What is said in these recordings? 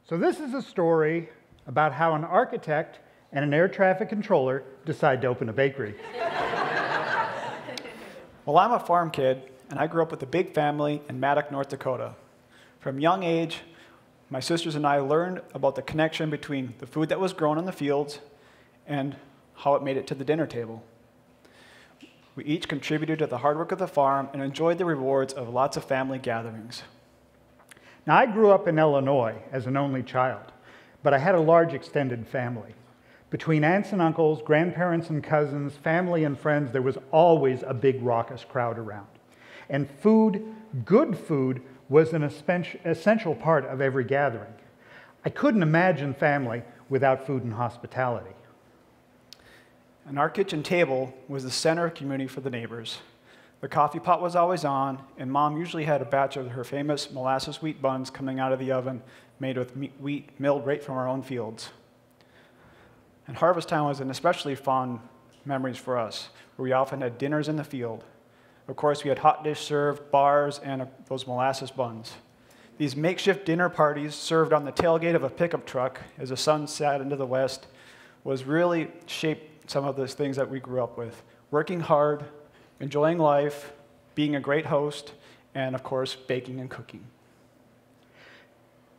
So this is a story about how an architect and an air traffic controller decide to open a bakery. Well, I'm a farm kid, and I grew up with a big family in Maddock, North Dakota. From a young age, my sisters and I learned about the connection between the food that was grown in the fields and how it made it to the dinner table. We each contributed to the hard work of the farm and enjoyed the rewards of lots of family gatherings. Now, I grew up in Illinois as an only child, but I had a large extended family. Between aunts and uncles, grandparents and cousins, family and friends, there was always a big raucous crowd around. And food, good food, was an essential part of every gathering. I couldn't imagine family without food and hospitality. And our kitchen table was the center of community for the neighbors. The coffee pot was always on, and Mom usually had a batch of her famous molasses wheat buns coming out of the oven, made with wheat milled right from our own fields. And harvest time was an especially fond memories for us, where we often had dinners in the field. Of course, we had hot dish served, bars, and those molasses buns. These makeshift dinner parties served on the tailgate of a pickup truck as the sun set into the west was really shaped some of those things that we grew up with. Working hard, enjoying life, being a great host, and of course, baking and cooking.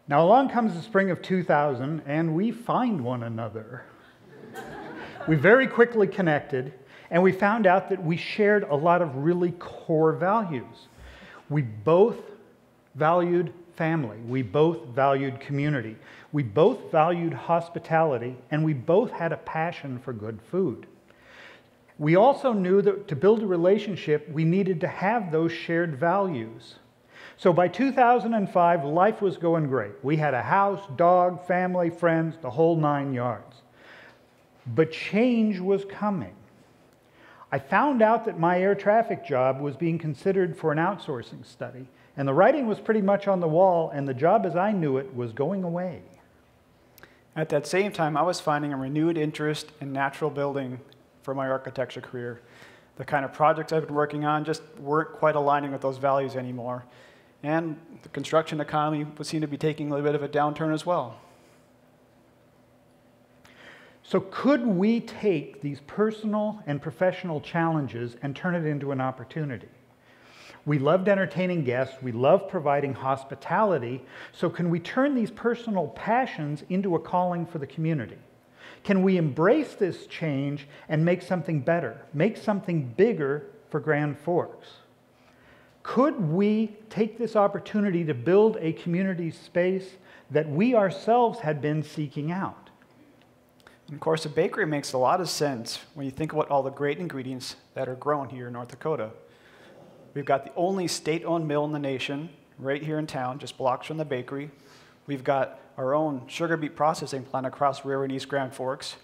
Now along comes the spring of 2000, and we find one another. We very quickly connected, and we found out that we shared a lot of really core values. We both valued family. We both valued community. We both valued hospitality, and we both had a passion for good food. We also knew that to build a relationship, we needed to have those shared values. So by 2005, life was going great. We had a house, dog, family, friends, the whole 9 yards. But change was coming. I found out that my air traffic job was being considered for an outsourcing study, and the writing was pretty much on the wall, and the job as I knew it was going away. At that same time, I was finding a renewed interest in natural building for my architecture career. The kind of projects I've been working on just weren't quite aligning with those values anymore, and the construction economy would seem to be taking a little bit of a downturn as well. So could we take these personal and professional challenges and turn it into an opportunity? We loved entertaining guests, we loved providing hospitality, so can we turn these personal passions into a calling for the community? Can we embrace this change and make something better, make something bigger for Grand Forks? Could we take this opportunity to build a community space that we ourselves had been seeking out? And of course, a bakery makes a lot of sense when you think about all the great ingredients that are grown here in North Dakota. We've got the only state-owned mill in the nation right here in town, just blocks from the bakery. We've got our own sugar beet processing plant across the river in East Grand Forks,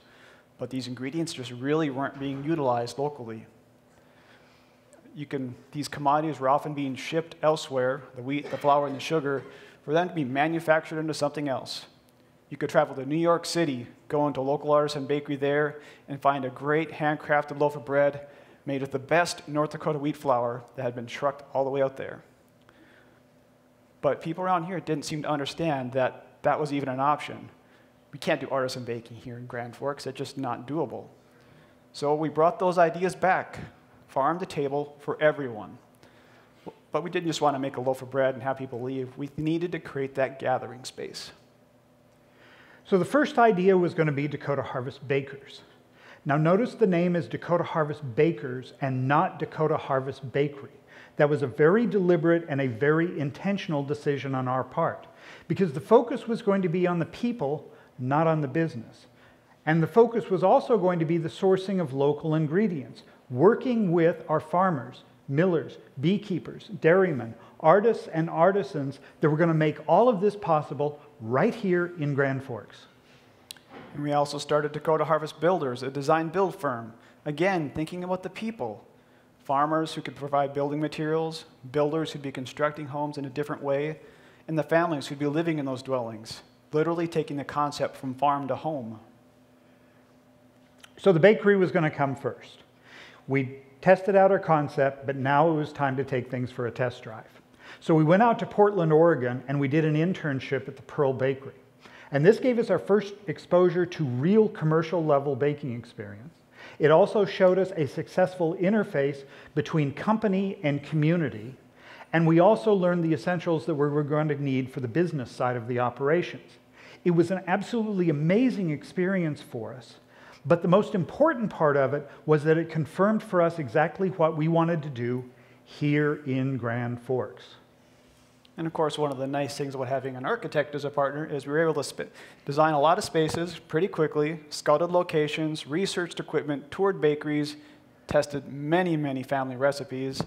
but these ingredients just really weren't being utilized locally. These commodities were often being shipped elsewhere, the wheat, the flour, and the sugar, for them to be manufactured into something else. You could travel to New York City, go into a local artisan bakery there, and find a great handcrafted loaf of bread made with the best North Dakota wheat flour that had been trucked all the way out there. But people around here didn't seem to understand that that was even an option. We can't do artisan baking here in Grand Forks. It's just not doable. So we brought those ideas back, farm to table for everyone. But we didn't just want to make a loaf of bread and have people leave. We needed to create that gathering space. So the first idea was going to be Dakota Harvest Bakers. Now notice the name is Dakota Harvest Bakers and not Dakota Harvest Bakery. That was a very deliberate and a very intentional decision on our part, because the focus was going to be on the people, not on the business. And the focus was also going to be the sourcing of local ingredients, working with our farmers, millers, beekeepers, dairymen, artists and artisans that were going to make all of this possible right here in Grand Forks. And we also started Dakota Harvest Builders, a design build firm. Again, thinking about the people. Farmers who could provide building materials, builders who'd be constructing homes in a different way, and the families who'd be living in those dwellings, literally taking the concept from farm to home. So the bakery was going to come first. We tested out our concept, but now it was time to take things for a test drive. So we went out to Portland, Oregon, and we did an internship at the Pearl Bakery. And this gave us our first exposure to real commercial level baking experience. It also showed us a successful interface between company and community. And we also learned the essentials that we were going to need for the business side of the operations. It was an absolutely amazing experience for us. But the most important part of it was that it confirmed for us exactly what we wanted to do here in Grand Forks. And of course, one of the nice things about having an architect as a partner is we were able to design a lot of spaces pretty quickly, scouted locations, researched equipment, toured bakeries, tested many, many family recipes.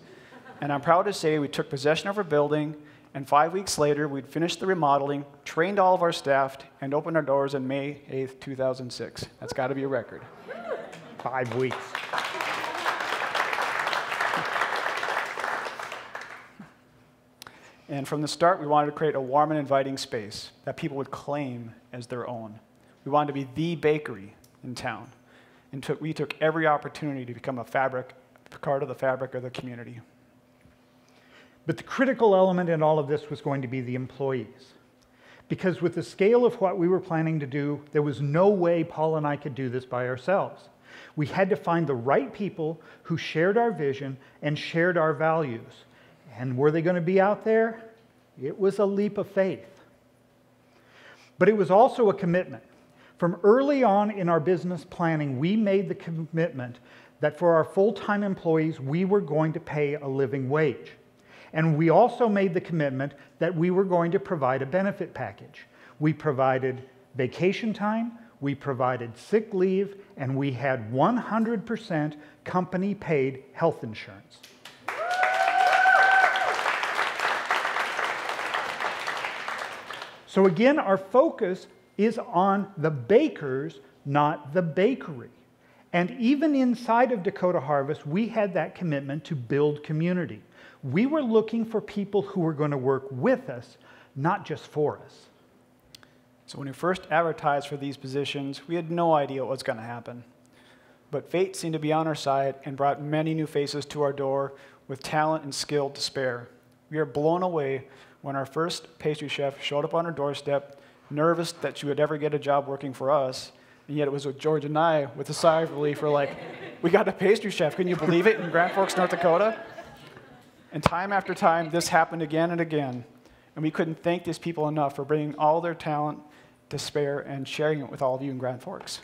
And I'm proud to say we took possession of our building, and 5 weeks later, we'd finished the remodeling, trained all of our staff, and opened our doors on May 8th, 2006. That's got to be a record. 5 weeks. And from the start, we wanted to create a warm and inviting space that people would claim as their own. We wanted to be the bakery in town. And we took every opportunity to become a part of the fabric of the community. But the critical element in all of this was going to be the employees. Because with the scale of what we were planning to do, there was no way Paul and I could do this by ourselves. We had to find the right people who shared our vision and shared our values. And were they going to be out there? It was a leap of faith. But it was also a commitment. From early on in our business planning, we made the commitment that for our full-time employees, we were going to pay a living wage. And we also made the commitment that we were going to provide a benefit package. We provided vacation time, we provided sick leave, and we had 100% company-paid health insurance. So again, our focus is on the bakers, not the bakery. And even inside of Dakota Harvest, we had that commitment to build community. We were looking for people who were going to work with us, not just for us. So when we first advertised for these positions, we had no idea what was going to happen. But fate seemed to be on our side and brought many new faces to our door with talent and skill to spare. We were blown away when our first pastry chef showed up on our doorstep, nervous that she would ever get a job working for us, and yet it was with George and I with a sigh of relief. We're like, we got a pastry chef, can you believe it, in Grand Forks, North Dakota? And time after time, this happened again and again, and we couldn't thank these people enough for bringing all their talent to spare and sharing it with all of you in Grand Forks.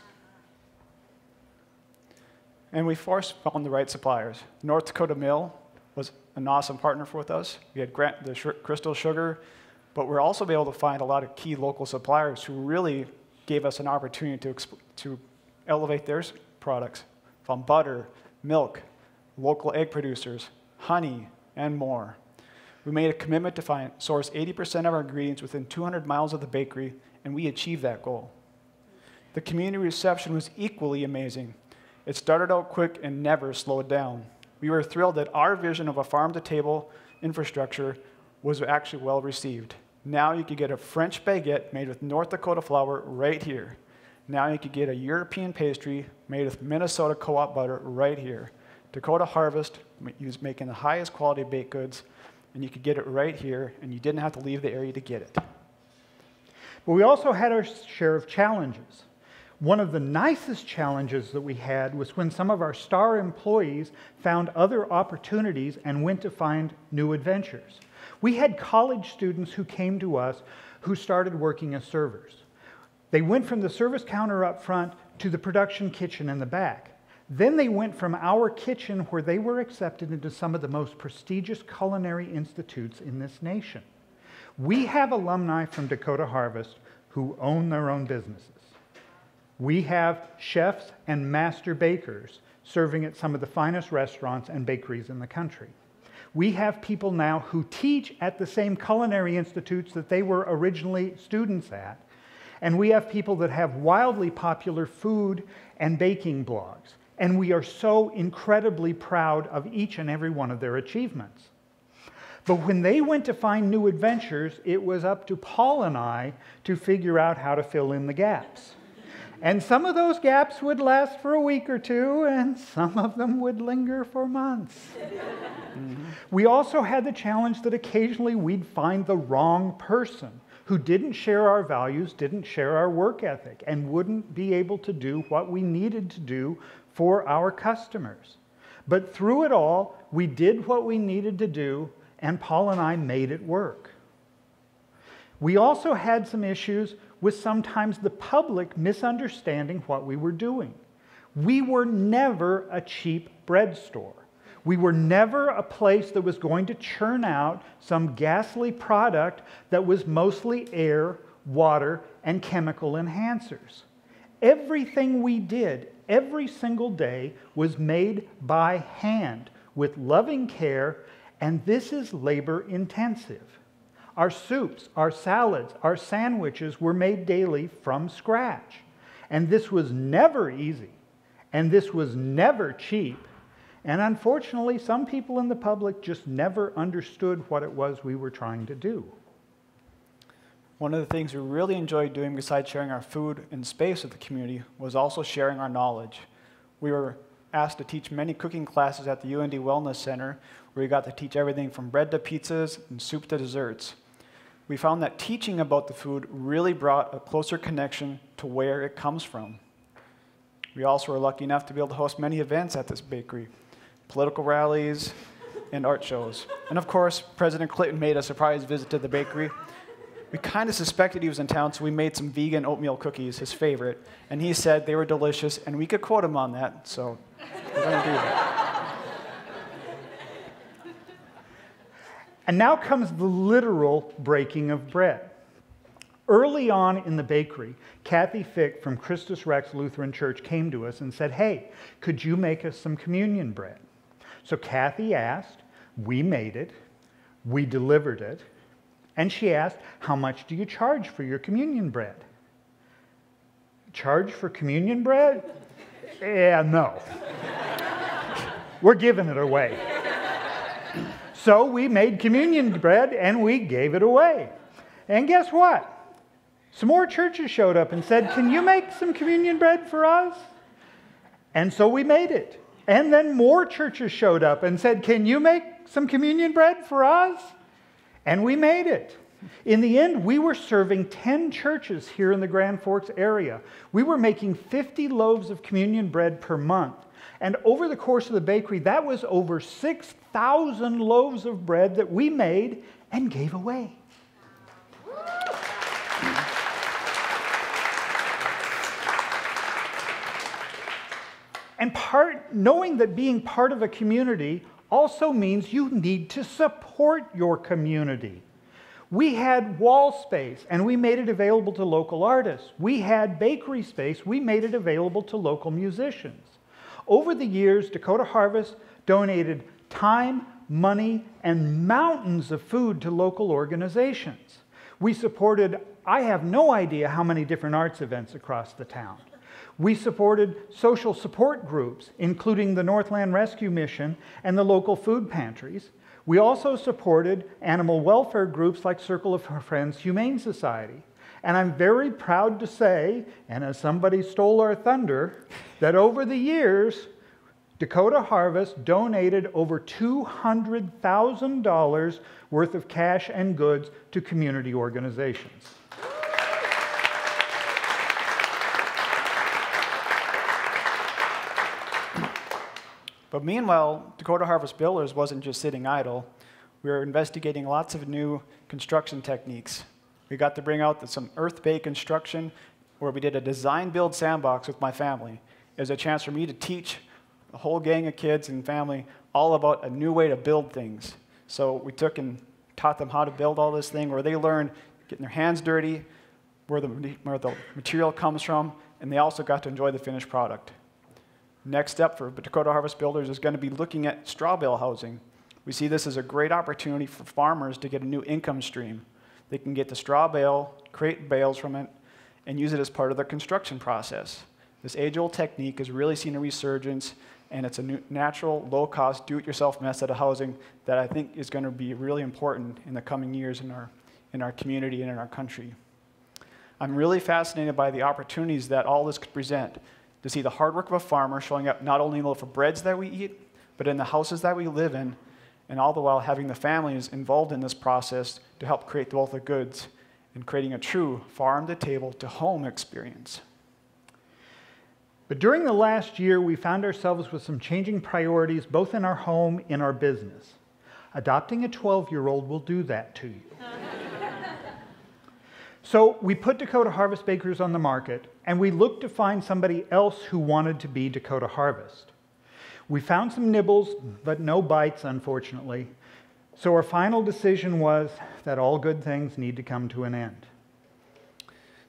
And we found the right suppliers. North Dakota Mill was an awesome partner with us. We had the crystal sugar, but we're also able to find a lot of key local suppliers who really gave us an opportunity to elevate their products, from butter, milk, local egg producers, honey, and more. We made a commitment to source 80% of our ingredients within 200 miles of the bakery, and we achieved that goal. The community reception was equally amazing. It started out quick and never slowed down. We were thrilled that our vision of a farm-to-table infrastructure was actually well received. Now you could get a French baguette made with North Dakota flour right here. Now you could get a European pastry made with Minnesota co-op butter right here. Dakota Harvest was making the highest quality baked goods, and you could get it right here, and you didn't have to leave the area to get it. But we also had our share of challenges. One of the nicest challenges that we had was when some of our star employees found other opportunities and went to find new adventures. We had college students who came to us who started working as servers. They went from the service counter up front to the production kitchen in the back. Then they went from our kitchen, where they were accepted, into some of the most prestigious culinary institutes in this nation. We have alumni from Dakota Harvest who own their own businesses. We have chefs and master bakers serving at some of the finest restaurants and bakeries in the country. We have people now who teach at the same culinary institutes that they were originally students at. And we have people that have wildly popular food and baking blogs. And we are so incredibly proud of each and every one of their achievements. But when they went to find new adventures, it was up to Paul and I to figure out how to fill in the gaps. And some of those gaps would last for a week or two, and some of them would linger for months. We also had the challenge that occasionally we'd find the wrong person who didn't share our values, didn't share our work ethic, and wouldn't be able to do what we needed to do for our customers. But through it all, we did what we needed to do, and Paul and I made it work. We also had some issues with sometimes the public misunderstanding what we were doing. We were never a cheap bread store. We were never a place that was going to churn out some ghastly product that was mostly air, water, and chemical enhancers. Everything we did, every single day, was made by hand with loving care, and this is labor intensive. Our soups, our salads, our sandwiches were made daily from scratch. And this was never easy, and this was never cheap. And unfortunately, some people in the public just never understood what it was we were trying to do. One of the things we really enjoyed doing besides sharing our food and space with the community was also sharing our knowledge. We were asked to teach many cooking classes at the UND Wellness Center, where we got to teach everything from bread to pizzas and soup to desserts. We found that teaching about the food really brought a closer connection to where it comes from. We also were lucky enough to be able to host many events at this bakery, political rallies, and art shows. And of course, President Clinton made a surprise visit to the bakery. We kind of suspected he was in town, so we made some vegan oatmeal cookies, his favorite, and he said they were delicious, and we could quote him on that, so we're going to do that. And now comes the literal breaking of bread. Early on in the bakery, Kathy Fick from Christus Rex Lutheran Church came to us and said, "Hey, could you make us some communion bread?" So Kathy asked, we made it, we delivered it, and she asked, "How much do you charge for your communion bread?" Charge for communion bread? Yeah, no. We're giving it away. So we made communion bread and we gave it away. And guess what? Some more churches showed up and said, "Can you make some communion bread for us?" And so we made it. And then more churches showed up and said, "Can you make some communion bread for us?" And we made it. In the end, we were serving 10 churches here in the Grand Forks area. We were making 50 loaves of communion bread per month. And over the course of the bakery, that was over 6,000 loaves of bread that we made and gave away. And knowing that being part of a community also means you need to support your community. We had wall space, and we made it available to local artists. We had bakery space. We made it available to local musicians. Over the years, Dakota Harvest donated time, money, and mountains of food to local organizations. We supported, I have no idea how many different arts events across the town. We supported social support groups, including the Northland Rescue Mission and the local food pantries. We also supported animal welfare groups like Circle of Friends Humane Society. And I'm very proud to say, and as somebody stole our thunder, that over the years, Dakota Harvest donated over $200,000 worth of cash and goods to community organizations. But meanwhile, Dakota Harvest Builders wasn't just sitting idle. We were investigating lots of new construction techniques. We got to bring out some Earth Bay construction, where we did a design-build sandbox with my family. It was a chance for me to teach a whole gang of kids and family all about a new way to build things. So we took and taught them how to build all this thing, where they learned getting their hands dirty, where the material comes from, and they also got to enjoy the finished product. Next step for Dakota Harvest Builders is going to be looking at straw bale housing. We see this as a great opportunity for farmers to get a new income stream. They can get the straw bale, create bales from it, and use it as part of their construction process. This age-old technique has really seen a resurgence, and it's a new, natural, low-cost, do-it-yourself method of housing that I think is going to be really important in the coming years in our community and in our country. I'm really fascinated by the opportunities that all this could present, to see the hard work of a farmer showing up not only in the loaf of breads that we eat, but in the houses that we live in, and all the while having the families involved in this process to help create both the goods. and creating a true farm-to-table-to-home experience. But during the last year, we found ourselves with some changing priorities, both in our home and in our business. Adopting a 12-year-old will do that to you. So we put Dakota Harvest Bakers on the market, and we looked to find somebody else who wanted to be Dakota Harvest. We found some nibbles, but no bites, unfortunately. So our final decision was that all good things need to come to an end.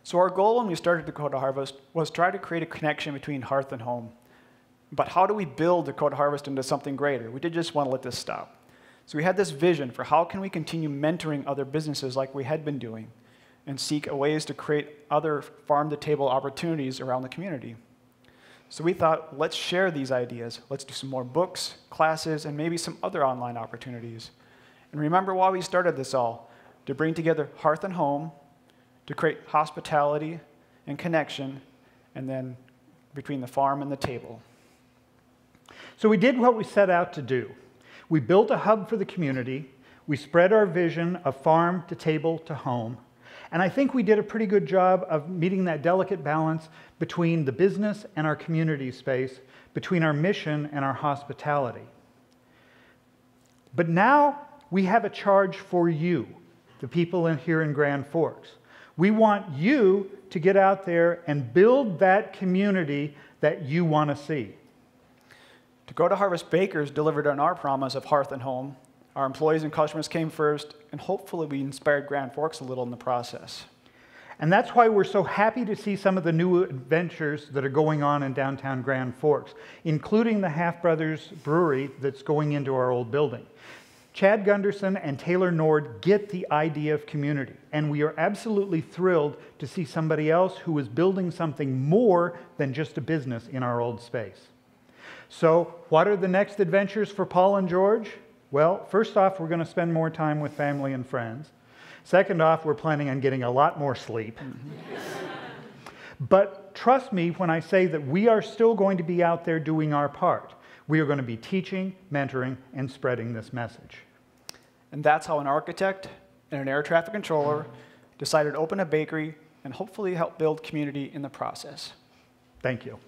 So our goal when we started Dakota Harvest was try to create a connection between hearth and home. But how do we build Dakota Harvest into something greater? We didn't just want to let this stop. So we had this vision for how can we continue mentoring other businesses like we had been doing and seek ways to create other farm-to-table opportunities around the community. So we thought, let's share these ideas. Let's do some more books, classes, and maybe some other online opportunities. And remember why we started this all, to bring together hearth and home, to create hospitality and connection, and then between the farm and the table. So we did what we set out to do. We built a hub for the community. We spread our vision of farm to table to home. And I think we did a pretty good job of meeting that delicate balance between the business and our community space, between our mission and our hospitality. But now we have a charge for you, the people here in Grand Forks. We want you to get out there and build that community that you want to see. Dakota Harvest Bakers delivered on our promise of hearth and home. Our employees and customers came first, and hopefully we inspired Grand Forks a little in the process. And that's why we're so happy to see some of the new adventures that are going on in downtown Grand Forks, including the Half Brothers Brewery that's going into our old building. Chad Gunderson and Taylor Nord get the idea of community, and we are absolutely thrilled to see somebody else who is building something more than just a business in our old space. So what are the next adventures for Paul and George? Well, first off, we're going to spend more time with family and friends. Second off, we're planning on getting a lot more sleep. But trust me when I say that we are still going to be out there doing our part. We are going to be teaching, mentoring, and spreading this message. And that's how an architect and an air traffic controller decided to open a bakery and hopefully help build community in the process. Thank you.